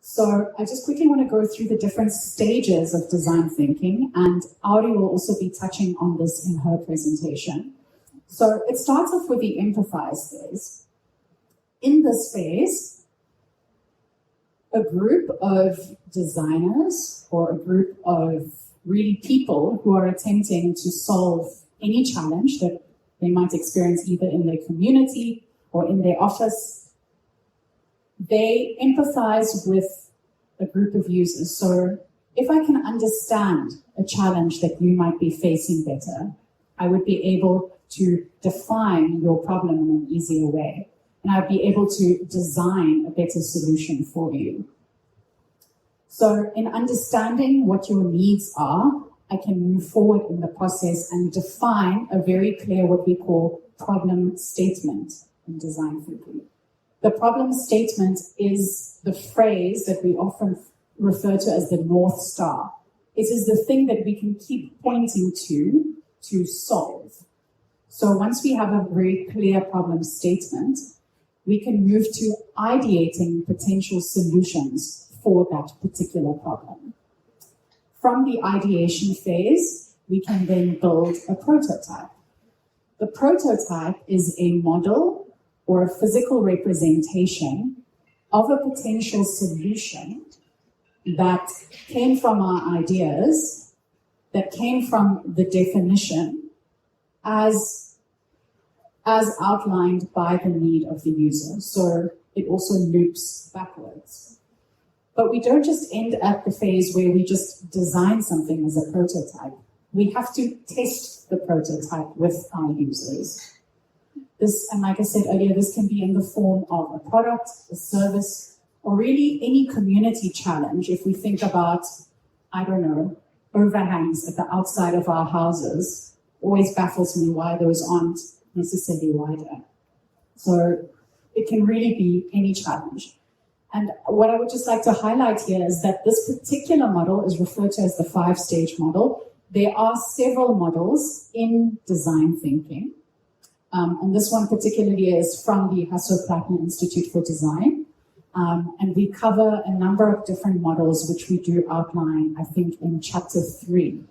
So I just quickly want to go through the different stages of design thinking, and Audi will also be touching on this in her presentation. So it starts off with the empathize phase. In this phase, a group of designers or a group of really people who are attempting to solve any challenge that they might experience either in their community or in their office, they empathize with a group of users. So if I can understand a challenge that you might be facing better, I would be able to define your problem in an easier way. And I'd be able to design a better solution for you. So in understanding what your needs are, I can move forward in the process and define a very clear what we call problem statement in design thinking. The problem statement is the phrase that we often refer to as the North Star. It is the thing that we can keep pointing to solve. So once we have a very clear problem statement, we can move to ideating potential solutions for that particular problem. From the ideation phase, we can then build a prototype. The prototype is a model or a physical representation of a potential solution that came from our ideas, that came from the definition as outlined by the need of the user. So it also loops backwards. But we don't just end at the phase where we just design something as a prototype. We have to test the prototype with our users. This, and like I said earlier, this can be in the form of a product, a service, or really any community challenge. If we think about, I don't know, overhangs at the outside of our houses, always baffles me why those aren't necessarily wider. So it can really be any challenge. And what I would just like to highlight here is that this particular model is referred to as the 5-stage model. There are several models in design thinking. And this one particularly is from the Hasso-Plattner Institute for Design. And we cover a number of different models, which we do outline, I think, in chapter 3